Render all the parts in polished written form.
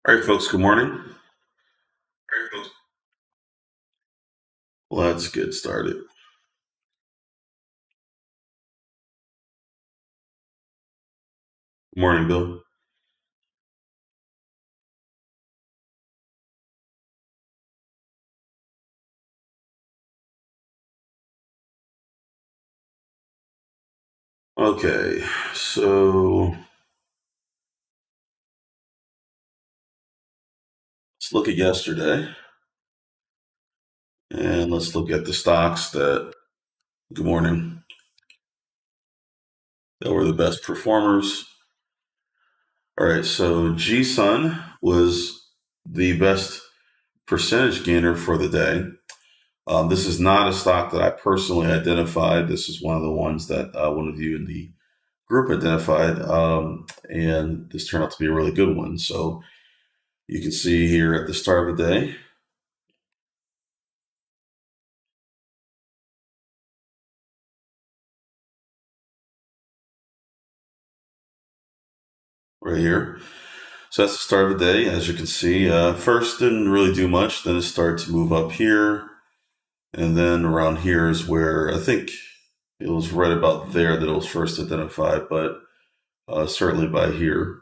All right, folks, good morning. Let's get started. Good morning, Bill. Okay, so let's look at yesterday and let's look at the stocks good morning, that were the best performers. All right, so GSUN was the best percentage gainer for the day. This is not a stock that I personally identified. This is one of the ones that one of you in the group identified, and this turned out to be a really good one. So you can see here at the start of the day, right here. So that's the start of the day. As you can see, first didn't really do much. Then it started to move up here. And then around here is where I think it was right about there that it was first identified, but certainly by here.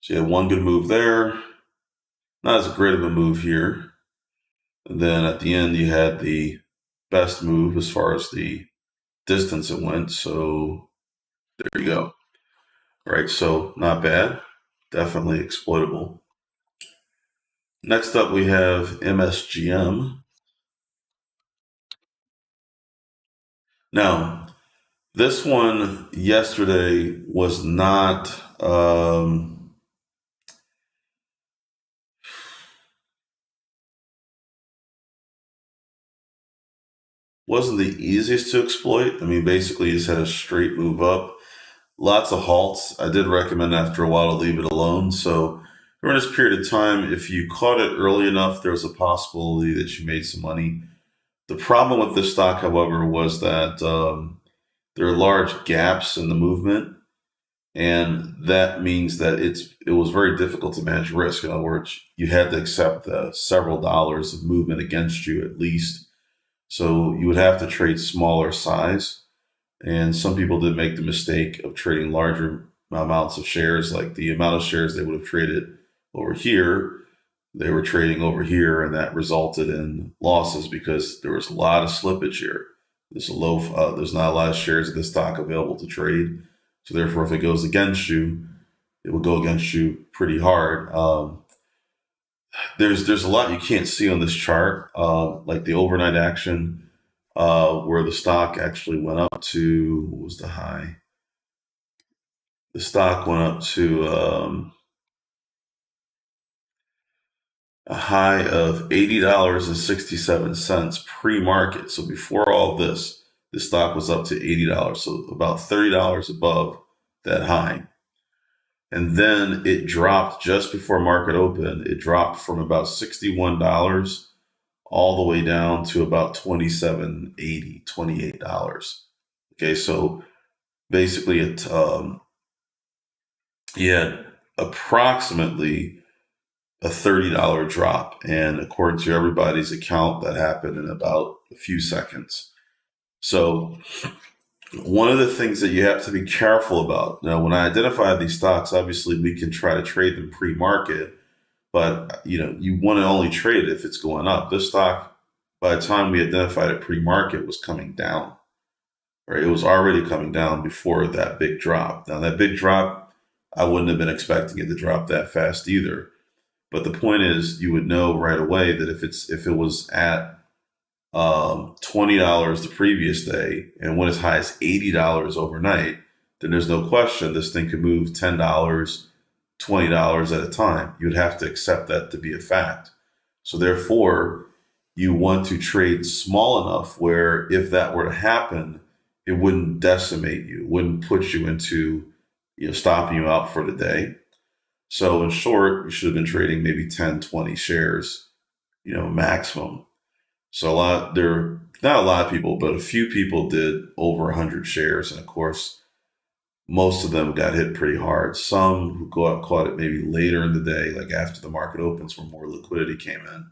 So you had one good move there. Not as great of a move here. And then at the end, you had the best move as far as the distance it went. So there you go. All right, so not bad. Definitely exploitable. Next up, we have MSGM. Now, this one yesterday was not wasn't the easiest to exploit. I mean, basically, you just had a straight move up, lots of halts. I did recommend after a while to leave it alone. So during this period of time, if you caught it early enough, there was a possibility that you made some money. The problem with this stock, however, was that there are large gaps in the movement, and that means that it was very difficult to manage risk. In other words, you had to accept several dollars of movement against you at least. So you would have to trade smaller size. And some people did make the mistake of trading larger amounts of shares, like the amount of shares they would have traded over here. They were trading over here, and that resulted in losses because there was a lot of slippage here. There's not a lot of shares of the stock available to trade. So therefore, if it goes against you, it will go against you pretty hard. There's a lot you can't see on this chart, like the overnight action, where the stock actually went up to, what was the high? The stock went up to a high of $80.67 pre-market. So before all this, the stock was up to $80, so about $30 above that high. And then it dropped just before market open. It dropped from about $61 all the way down to about $27.80, $28. Okay, so basically you had approximately a $30 drop. And according to everybody's account, that happened in about a few seconds. So one of the things that you have to be careful about now, when I identify these stocks, obviously we can try to trade them pre-market, but you want to only trade it if it's going up. This stock, by the time we identified it pre-market, was coming down. Right, it was already coming down before that big drop. Now that big drop, I wouldn't have been expecting it to drop that fast either. But the point is, you would know right away that if it was at $20 the previous day and went as high as $80 overnight, then there's no question this thing could move $10, $20 at a time. You would have to accept that to be a fact. So therefore, you want to trade small enough where if that were to happen, it wouldn't decimate you, wouldn't put you into stopping you out for the day. So in short, you should have been trading maybe 10, 20 shares, maximum. So not a lot of people, but a few people did over 100 shares. And of course, most of them got hit pretty hard. Some who go out caught it maybe later in the day, like after the market opens, where more liquidity came in,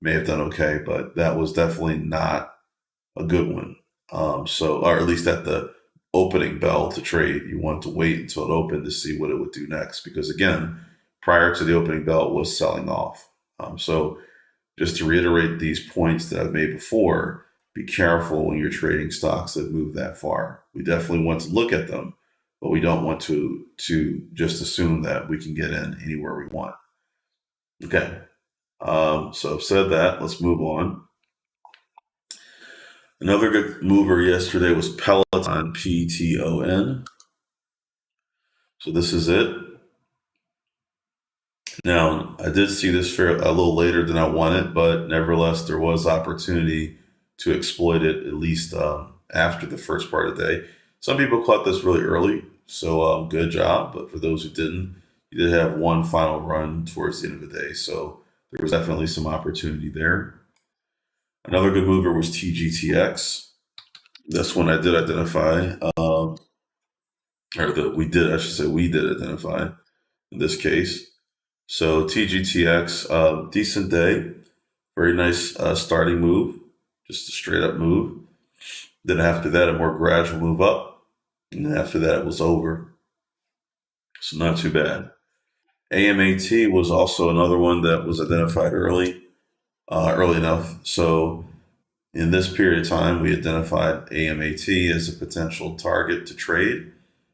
may have done okay, but that was definitely not a good one. Or at least at the opening bell to trade, you want to wait until it opened to see what it would do next, because again, prior to the opening bell, it was selling off. So just to reiterate these points that I've made before, be careful when you're trading stocks that move that far. We definitely want to look at them, but we don't want to just assume that we can get in anywhere we want. Okay. So I've said that. Let's move on. Another good mover yesterday was Peloton, Pton. So this is it. Now, I did see this fair a little later than I wanted, but nevertheless, there was opportunity to exploit it at least after the first part of the day. Some people caught this really early, so good job. But for those who didn't, you did have one final run towards the end of the day, so there was definitely some opportunity there. Another good mover was TGTX. This one I did identify, or that we did, I should say, we did identify in this case. So TGTX, decent day, very nice starting move, just a straight up move. Then after that, a more gradual move up, and then after that, it was over. So not too bad. AMAT was also another one that was identified early enough. So in this period of time, we identified AMAT as a potential target to trade.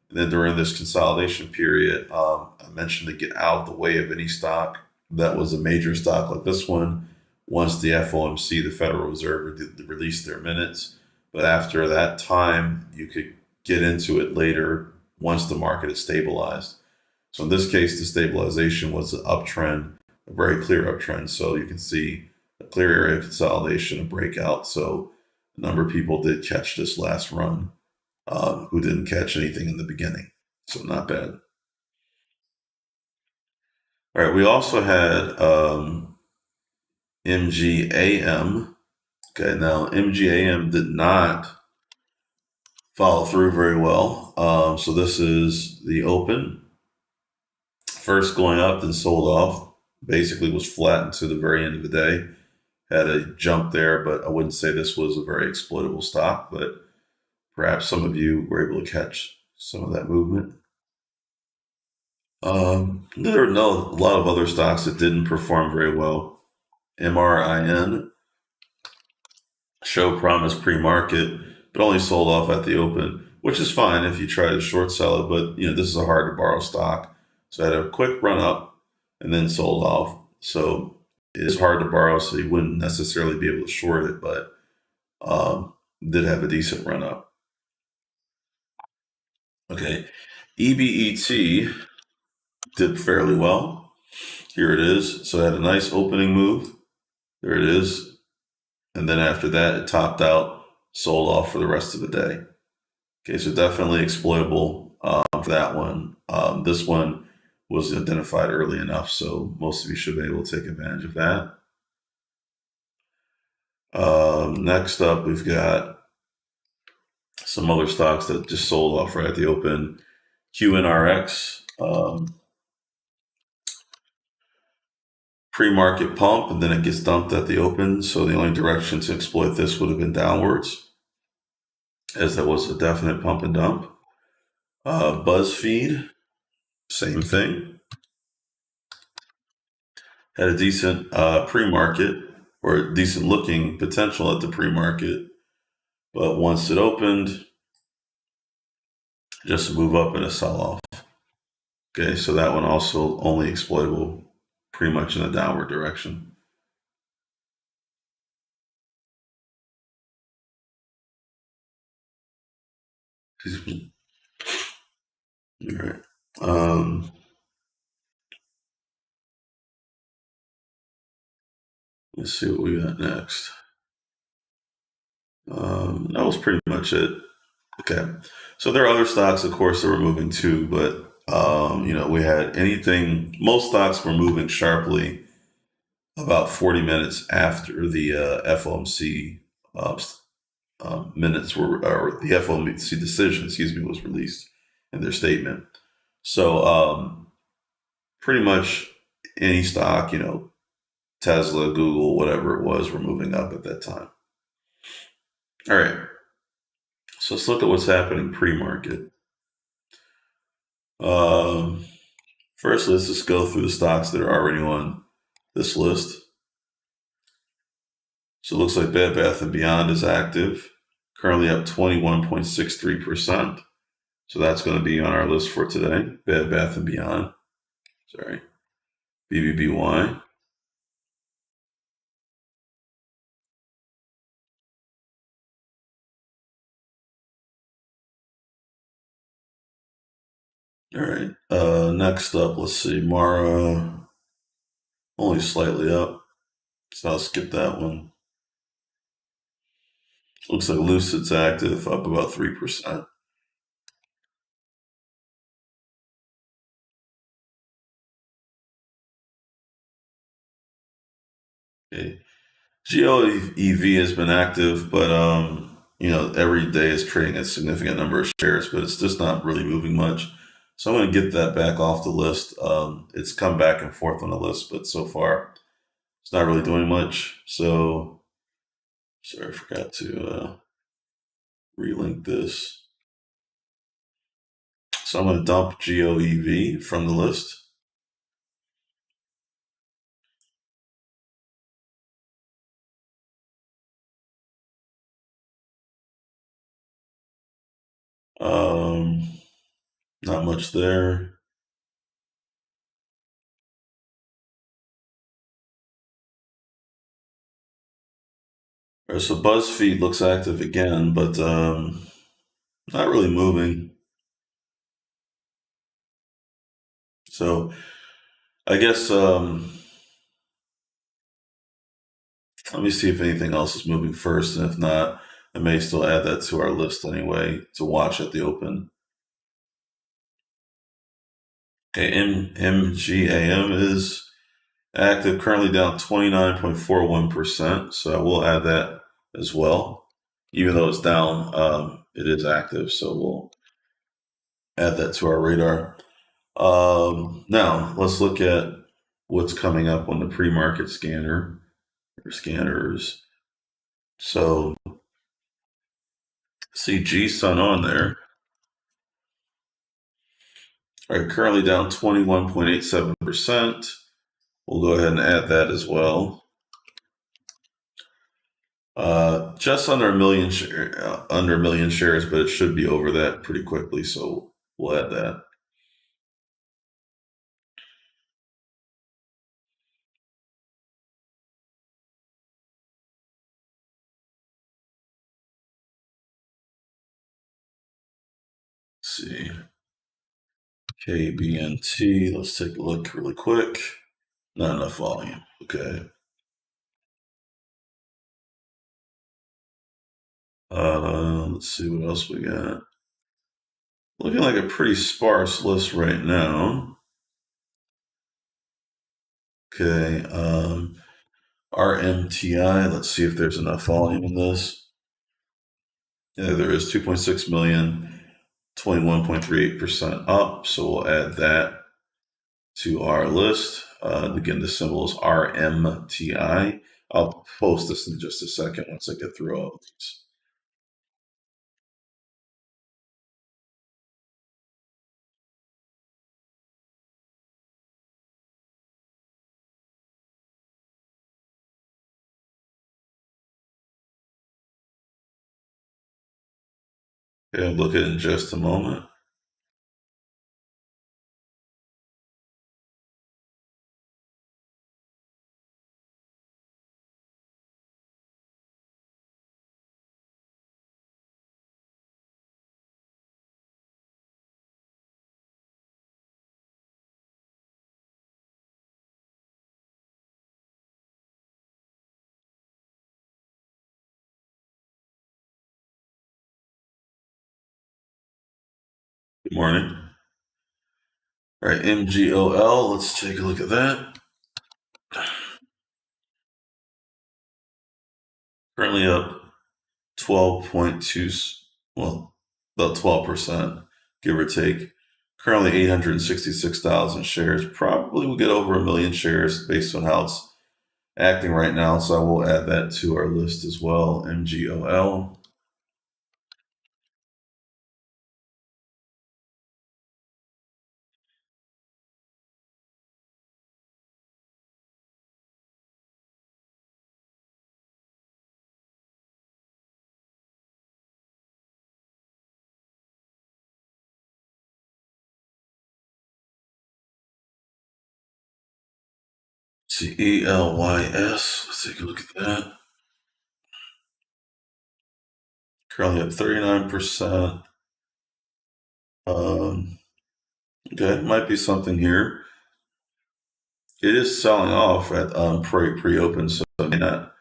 And then during this consolidation period, I mentioned to get out of the way of any stock that was a major stock like this one once the FOMC, the Federal Reserve, released their minutes. But after that time, you could get into it later once the market is stabilized. So in this case, the stabilization was an uptrend, a very clear uptrend. So you can see a clear area of consolidation, a breakout. So a number of people did catch this last run who didn't catch anything in the beginning. So not bad. All right, we also had MGAM. Okay, now MGAM did not follow through very well. So this is the open. First going up, then sold off. Basically was flattened to the very end of the day. Had a jump there, but I wouldn't say this was a very exploitable stock, but perhaps some of you were able to catch some of that movement. There are a lot of other stocks that didn't perform very well. MRIN, show promise pre-market, but only sold off at the open, which is fine if you try to short sell it. But this is a hard to borrow stock, so I had a quick run up and then sold off. So it is hard to borrow, so you wouldn't necessarily be able to short it, but did have a decent run up. Okay, EBET did fairly well. Here it is. So it had a nice opening move. There it is. And then after that, it topped out, sold off for the rest of the day. Okay, so definitely exploitable for that one. This one was identified early enough, so most of you should be able to take advantage of that. Next up, we've got some other stocks that just sold off right at the open. QNRX, pre-market pump, and then it gets dumped at the open. So the only direction to exploit this would have been downwards, as that was a definite pump and dump. BuzzFeed, same thing. Had a decent pre-market or decent looking potential at the pre-market, but once it opened, just a move up and a sell-off. Okay, so that one also only exploitable pretty much in a downward direction. All right. Let's see what we got next. That was pretty much it. Okay. So there are other stocks, of course, that were moving too, but we had most stocks were moving sharply about 40 minutes after the FOMC minutes were, or the FOMC decision, was released. in their statement. So pretty much any stock, Tesla, Google, whatever it was, were moving up at that time. All right, so let's look at what's happening pre-market. Um, First, let's just go through the stocks that are already on this list. So it looks like Bed Bath & Beyond is active, currently up 21.63%. So that's going to be on our list for today. Bed Bath & Beyond. Sorry. BBBY. All right. Next up, let's see. Mara, only slightly up. So I'll skip that one. Looks like Lucid's active, up about 3%. Okay. GOEV has been active, but every day is trading a significant number of shares, but it's just not really moving much. So I'm going to get that back off the list. It's come back and forth on the list, but so far it's not really doing much. So sorry, I forgot to relink this. So I'm going to dump GOEV from the list. Um, Not much there. All right, so BuzzFeed looks active again, but not really moving. So I guess let me see if anything else is moving first, and if not, I may still add that to our list anyway to watch at the open. Okay, MGAM is active, currently down 29.41%, so I will add that as well. Even though it's down, it is active, so we'll add that to our radar. Now, let's look at what's coming up on the pre-market scanner or scanners. So, see G-Sun on there. All right, currently down 21.87%. We'll go ahead and add that as well. Just under under a million shares, but it should be over that pretty quickly. So we'll add that. Let's see. KBNT. Let's take a look really quick. Not enough volume. Okay. Let's see what else we got. Looking like a pretty sparse list right now. Okay. RMTI. Let's see if there's enough volume in this. Yeah, there is 2.6 million, 21.38% up. So we'll add that to our list. Again, the symbol is RMTI. I'll post this in just a second once I get through all of these. Okay, I'll look at it in just a moment. Good morning. All right, MGOL. Let's take a look at that. Currently up 12.2, well, about 12%. give or take. Currently 866,000 shares. Probably will get over a million shares based on how it's acting right now. So I will add that to our list as well. MGOL. CELYS. Let's take a look at that. Currently at 39%. Okay, might be something here. It is selling off at pre-open, so it may not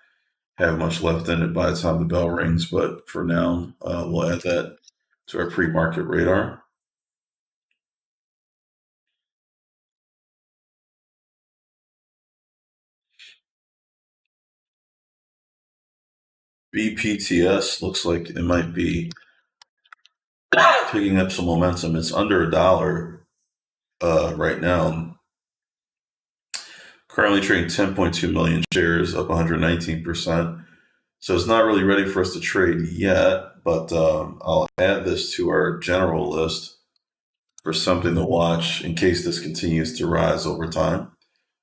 have much left in it by the time the bell rings. But for now, we'll add that to our pre-market radar. BPTS looks like it might be picking up some momentum. It's under $1 right now. Currently trading 10.2 million shares, up 119%. So it's not really ready for us to trade yet, but I'll add this to our general list for something to watch in case this continues to rise over time.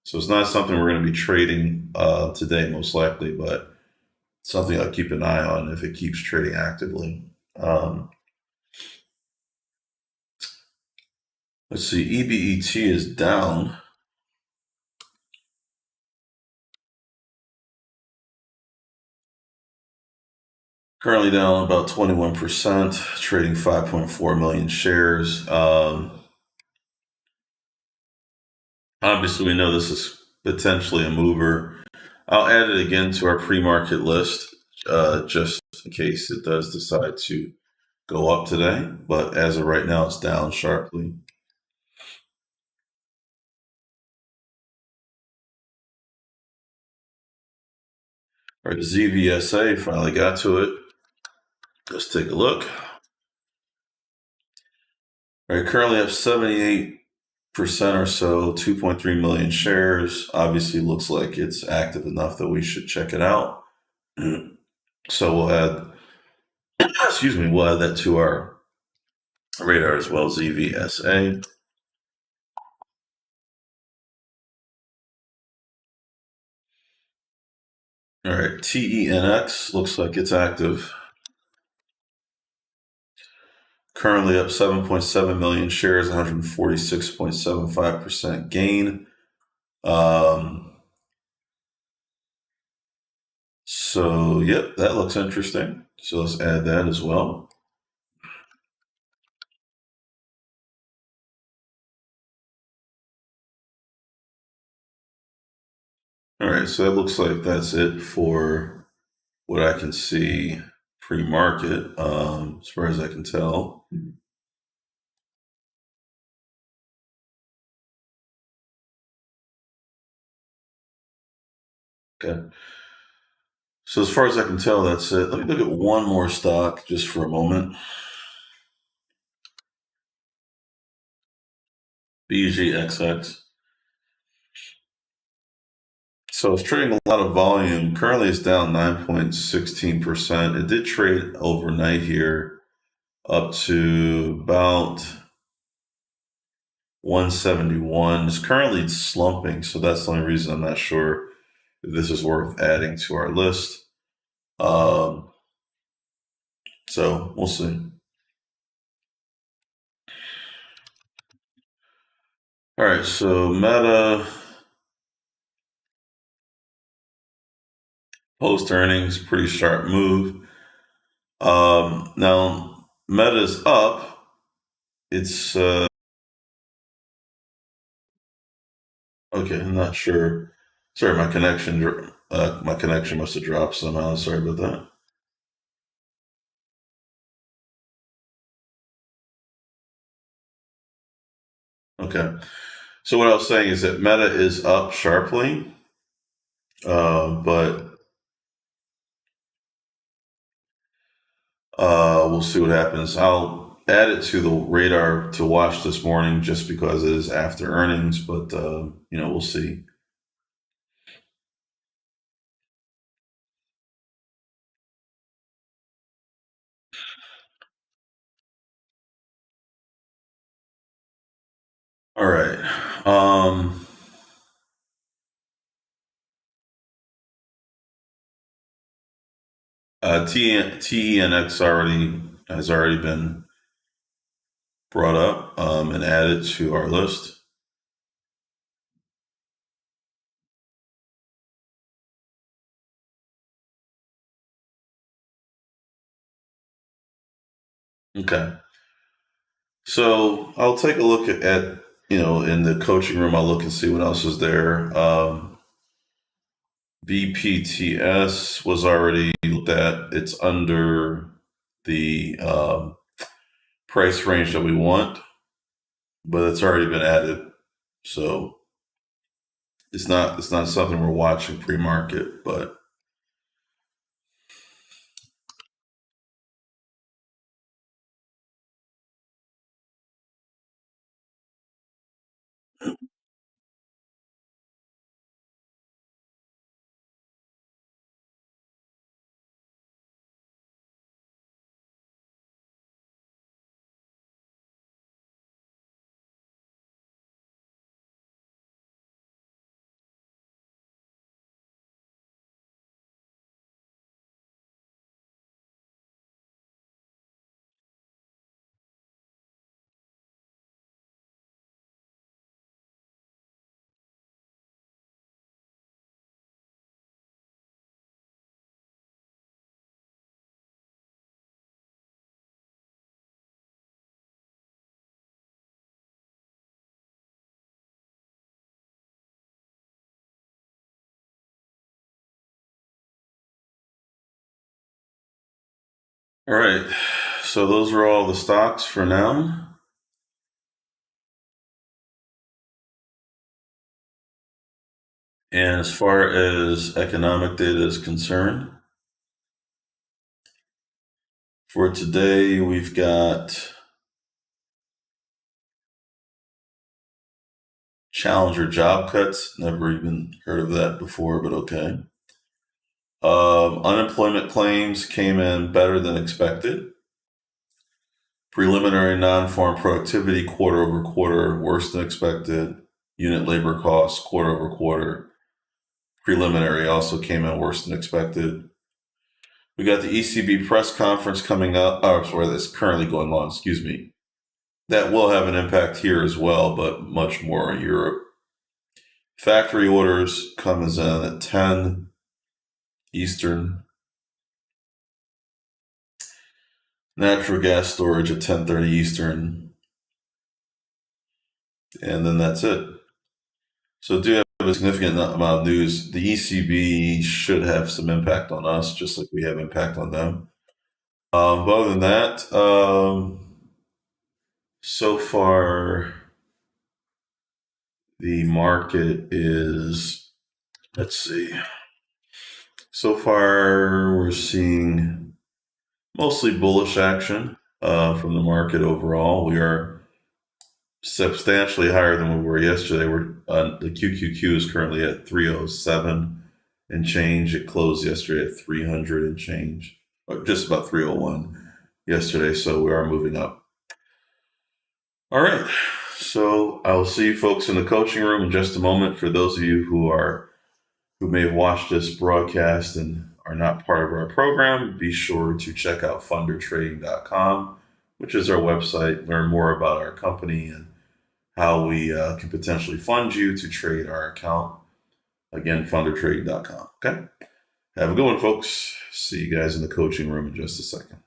So it's not something we're going to be trading today, most likely, but something I'll keep an eye on if it keeps trading actively. Um, let's see, EBET is down. Currently down about 21%, trading 5.4 million shares. Obviously, we know this is potentially a mover. I'll add it again to our pre-market list just in case it does decide to go up today. But as of right now, it's down sharply. All right, the ZVSA finally got to it. Let's take a look. All right, currently up 78% or so, 2.3 million shares. Obviously, looks like it's active enough that we should check it out. So we'll add, we'll add that to our radar as well, ZVSA. All right, TENX looks like it's active. Currently up 7.7 million shares, 146.75% gain. So, yep, that looks interesting. So let's add that as well. All right, so that looks like that's it for what I can see pre-market, as far as I can tell. Okay. So as far as I can tell, that's it. Let me look at one more stock just for a moment. BGXX. So it's trading a lot of volume. Currently, it's down 9.16%. It did trade overnight here up to about 171. It's currently slumping, so that's the only reason I'm not sure if this is worth adding to our list. Um, so we'll see. All right, so Meta post earnings, pretty sharp move. Now Meta's up. It's okay. I'm not sure. Sorry, my connection must have dropped somehow. Sorry about that. Okay. So what I was saying is that Meta is up sharply, but we'll see what happens. add it to the radar to watch this morning just because it is after earnings, but we'll see. All right. TENX already has already been brought up and added to our list. Okay. So I'll take a look in the coaching room, I'll look and see what else is there. BPTS was already looked at. It's under the price range that we want, but it's already been added. So it's not something we're watching pre-market, but all right. So those are all the stocks for now. And as far as economic data is concerned, for today, we've got Challenger job cuts. Never even heard of that before, but okay. Unemployment claims came in better than expected. Preliminary non-farm productivity quarter over quarter worse than expected. Unit labor costs quarter over quarter preliminary also came in worse than expected. We got the ECB press conference coming up. Oh, sorry, that's currently going on. Excuse me. That will have an impact here as well, but much more in Europe. Factory orders comes in at 10 Eastern. Natural gas storage at 10:30 Eastern, and then that's it. So do have a significant amount of news. The ECB should have some impact on us, just like we have impact on them. But other than that, so far the market is, let's see, so far we're seeing mostly bullish action from the market overall. We are substantially higher than we were yesterday. The QQQ is currently at 307 and change. It closed yesterday at 300 and change, or just about 301 yesterday. So we are moving up. All right. So I'll see you folks in the coaching room in just a moment. For those of you who may have watched this broadcast and are not part of our program, be sure to check out fundertrading.com, which is our website. Learn more about our company and how we can potentially fund you to trade our account. Again, fundertrading.com. Okay. Have a good one, folks. See you guys in the coaching room in just a second.